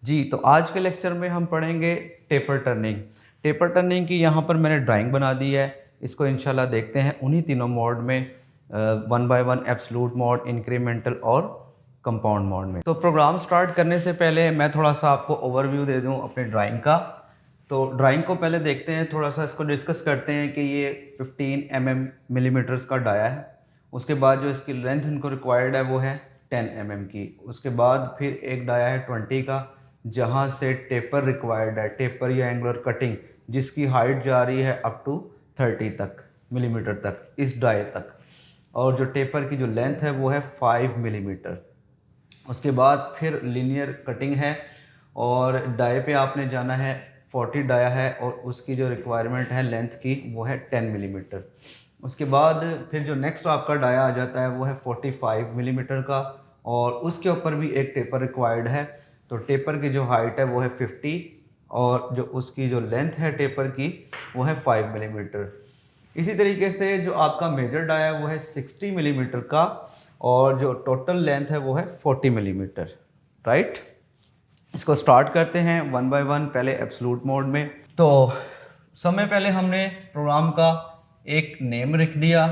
जी, तो आज के लेक्चर में हम पढ़ेंगे टेपर टर्निंग। टेपर टर्निंग की यहाँ पर मैंने ड्राइंग बना दी है। इसको इंशाल्लाह देखते हैं उन्हीं तीनों मोड में, one by one, absolute mode, incremental और कंपाउंड मोड में। तो प्रोग्राम स्टार्ट करने से पहले मैं थोड़ा सा आपको ओवरव्यू दे दूँ अपनी ड्राइंग का। तो ड्राइंग को पहले देखते हैं, थोड़ा सा इसको डिस्कस करते हैं कि ये 15 मिलीमीटर्स का डाया है। उसके बाद जो इसकी लेंथ इनको रिक्वायर्ड है वो है 10 की। उसके बाद फिर एक डाया है 20 का, जहाँ से टेपर रिक्वायर्ड है, टेपर या एंगुलर कटिंग, जिसकी हाइट जा रही है अप टू 30 तक मिलीमीटर तक, इस डाय तक। और जो टेपर की जो लेंथ है वो है 5 मिलीमीटर। उसके बाद फिर लीनियर कटिंग है और डाय पे आपने जाना है, 40 डाया है और उसकी जो रिक्वायरमेंट है लेंथ की वो है 10 मिलीमीटर। उसके बाद फिर जो नेक्स्ट आपका डाया आ जाता है वो है 45 मिलीमीटर का, और उसके ऊपर भी एक टेपर रिक्वायर्ड है। तो टेपर की जो हाइट है वो है 50 और जो उसकी जो लेंथ है टेपर की वो है 5 मिलीमीटर। इसी तरीके से जो आपका मेजर डाया है वो है 60 मिलीमीटर का और जो टोटल लेंथ है वो है 40 मिलीमीटर। राइट, इसको स्टार्ट करते हैं वन बाय वन। पहले एब्सोल्यूट मोड में, तो समय पहले हमने प्रोग्राम का एक नेम लिख दिया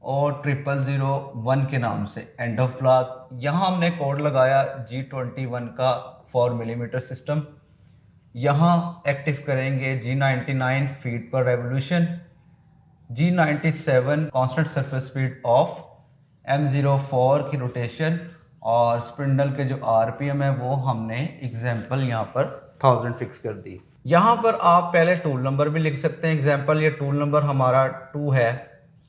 और 0001 के नाम से एंड ऑफ ब्लॉक। यहाँ हमने कोड लगाया G21 का 4 मिलीमीटर सिस्टम। यहाँ एक्टिव करेंगे G99 फीट पर revolution, G97 constant surface speed of, M04 की रोटेशन, और स्पिंडल के जो आरपीएम है वो हमने एग्जाम्पल यहाँ पर 1000 फिक्स कर दी। यहाँ पर आप पहले टूल नंबर भी लिख सकते हैं। एग्जाम्पल ये टूल नंबर हमारा 2 है,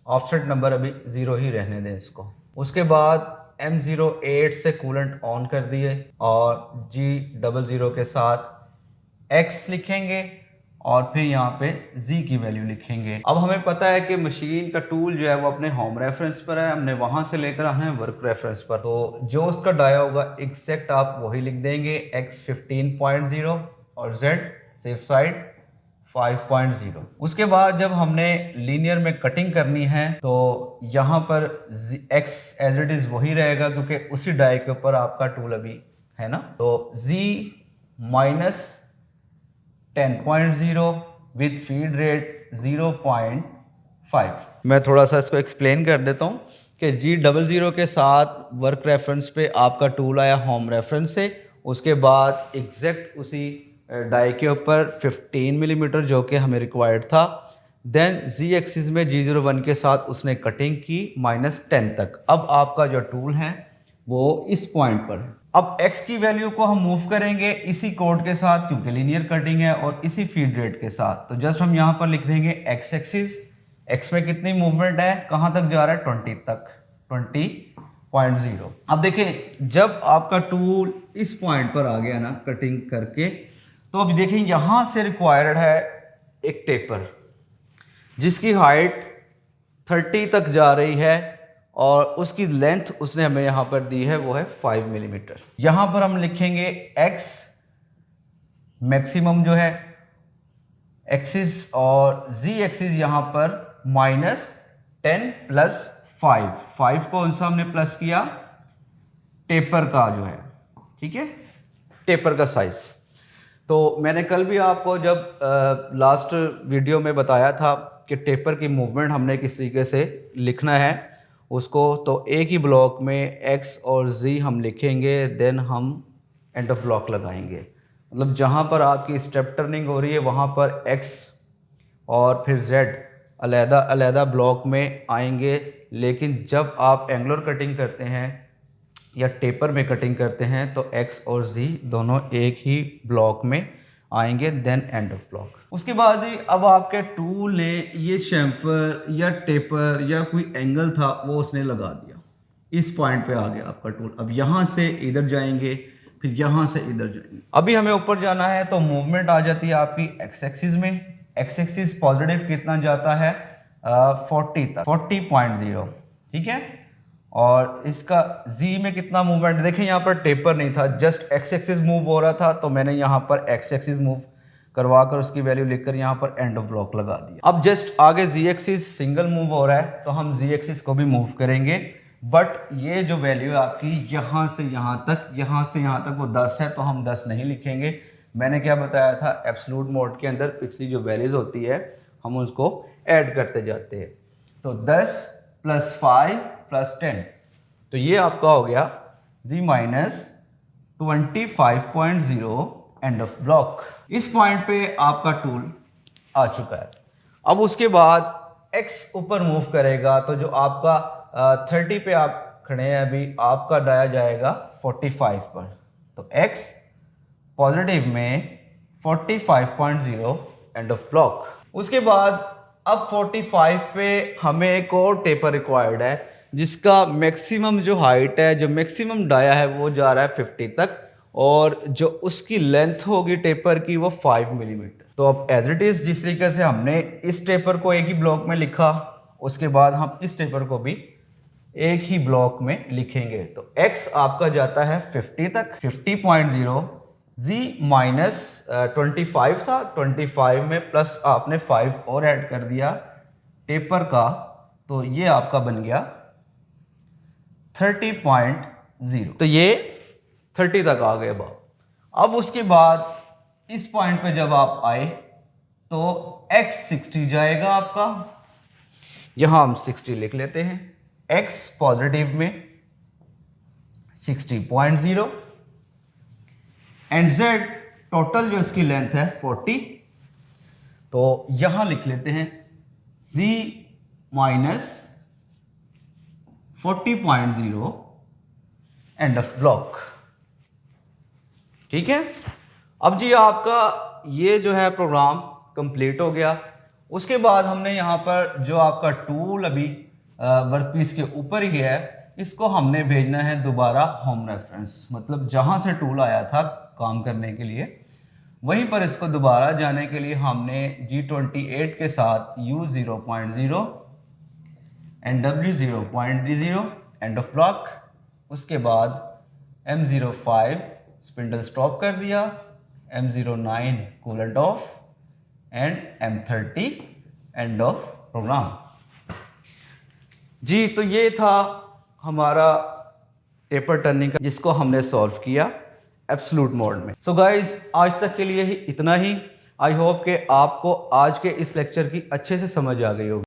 ऑफसेट नंबर अभी 0 ही रहने दें इसको। उसके बाद M08 से कूलेंट ऑन कर दिए और G00 के साथ X लिखेंगे और फिर यहाँ पे Z की वैल्यू लिखेंगे। अब हमें पता है कि मशीन का टूल जो है वो अपने होम रेफरेंस पर है, हमने वहां से लेकर आना है वर्क रेफरेंस पर। तो जो उसका डाया होगा एग्जैक्ट आप वही लिख देंगे, X 15.0 और Z सेफ साइड 5.0। उसके बाद जब हमने लीनियर में कटिंग करनी है तो यहाँ पर X एज इट इज वही रहेगा क्योंकि उसी डाय के ऊपर आपका टूल अभी है ना। तो Z minus 10.0 with feed rate 0.5। मैं थोड़ा सा इसको एक्सप्लेन कर देता हूँ कि G00 के साथ वर्क रेफरेंस पे आपका टूल आया होम रेफरेंस से। उसके बाद एग्जैक्ट उसी डाई के ऊपर 15 मिलीमीटर जो कि हमें रिक्वायर्ड था। देन Z एक्सिस में G01 के साथ उसने कटिंग की -10 तक। अब आपका जो टूल है वो इस पॉइंट पर है। अब X की वैल्यू को हम मूव करेंगे इसी कोड के साथ क्योंकि लीनियर कटिंग है और इसी फीड रेट के साथ। तो जस्ट हम यहाँ पर लिख देंगे X एक्सिस, X में कितनी मूवमेंट है, कहाँ तक जा रहा है, 20 तक, 20.0। अब देखें जब आपका टूल इस पॉइंट पर आ गया ना कटिंग करके, तो अब देखें यहाँ से रिक्वायर्ड है एक टेपर जिसकी हाइट 30 तक जा रही है और उसकी लेंथ उसने हमें यहाँ पर दी है वो है 5 मिलीमीटर। यहाँ पर हम लिखेंगे X मैक्सिमम जो है एक्सिस और Z एक्सिस यहाँ पर -10 + 5 कौन सा हमने प्लस किया, टेपर का जो है, ठीक है, टेपर का साइज। तो मैंने कल भी आपको जब लास्ट वीडियो में बताया था कि टेपर की मूवमेंट हमने किस तरीके से लिखना है उसको, तो एक ही ब्लॉक में X और Z हम लिखेंगे, देन हम एंड ऑफ ब्लॉक लगाएंगे। मतलब जहाँ पर आपकी स्टेप टर्निंग हो रही है वहाँ पर X और फिर Z अलहदा अलहदा ब्लॉक में आएंगे। लेकिन जब आप एंगुलर कटिंग करते हैं या टेपर में कटिंग करते हैं तो X और Z दोनों एक ही ब्लॉक में आएंगे, देन एंड ऑफ ब्लॉक। उसके बाद अब आपके टूल ने ये शैम्फर या टेपर या कोई एंगल था वो उसने लगा दिया, इस पॉइंट पे आ गया आपका टूल। अब यहाँ से इधर जाएंगे, फिर यहाँ से इधर जाएंगे। अभी हमें ऊपर जाना है तो मूवमेंट आ जाती है आपकी X एक्सिस में। X एक्सिस पॉजिटिव कितना जाता है, 40 तक, 40.0, ठीक है। और इसका Z में कितना मूवमेंट, देखें यहाँ पर टेपर नहीं था, जस्ट X एक्सिस मूव हो रहा था, तो मैंने यहाँ पर X एक्सिस मूव करवा कर उसकी वैल्यू लिखकर यहाँ पर एंड ऑफ ब्लॉक लगा दिया। अब जस्ट आगे Z एक्सिस सिंगल मूव हो रहा है तो हम Z एक्सिस को भी मूव करेंगे, बट ये जो वैल्यू है आपकी यहाँ से यहाँ तक, यहाँ से यहाँ तक वो 10 है, तो हम 10 नहीं लिखेंगे। मैंने क्या बताया था, एब्सोल्यूट मोड के अंदर पिछली जो वैल्यूज़ होती है हम उसको ऐड करते जाते हैं। तो 10 + 5 + 10, तो ये आपका हो गया z - 25.0 एंड ऑफ ब्लॉक। इस पॉइंट पे आपका टूल आ चुका है। अब उसके बाद x ऊपर मूव करेगा, तो जो आपका 30 पे आप खड़े हैं अभी, आपका डाया जाएगा 45 पर। तो x पॉजिटिव में 45.0 एंड ऑफ ब्लॉक। उसके बाद अब 45 पे हमें एक और टेपर रिक्वायर्ड है, जिसका मैक्सिमम जो हाइट है, जो मैक्सिमम डाया है वो जा रहा है 50 तक, और जो उसकी लेंथ होगी टेपर की वो 5 मिलीमीटर। तो अब एज इट इज़ जिस तरीके से हमने इस टेपर को एक ही ब्लॉक में लिखा, उसके बाद हम इस टेपर को भी एक ही ब्लॉक में लिखेंगे। तो x आपका जाता है 50 तक, 50.0, z - 25 था, 25 में प्लस आपने 5 और ऐड कर दिया टेपर का, तो ये आपका बन गया 30.0। तो ये 30 तक आ गए बाब। अब उसके बाद इस पॉइंट पे जब आप आए तो x 60 जाएगा आपका, यहां हम 60 लिख लेते हैं। x पॉजिटिव में 60.0 एंड z टोटल जो इसकी लेंथ है 40, तो यहां लिख लेते हैं z - 40.0 एंड ऑफ ब्लॉक। ठीक है। अब जी आपका ये जो है प्रोग्राम कंप्लीट हो गया। उसके बाद हमने यहाँ पर जो आपका टूल अभी वर्कपीस के ऊपर ही है, इसको हमने भेजना है दोबारा होम रेफरेंस, मतलब जहाँ से टूल आया था काम करने के लिए, वहीं पर इसको दोबारा जाने के लिए हमने G28 के साथ U0.0 and W0.0 end of block, उसके बाद M05 स्पिंडल स्टॉप कर दिया, M09 coolant off and M30 end of program. जी तो ये था हमारा टेपर टर्निंग का, जिसको हमने सॉल्व किया एब्सोल्यूट मोड में। सो गाइज आज तक के लिए ही इतना ही। आई होप कि आपको आज के इस लेक्चर की अच्छे से समझ आ गई होगी।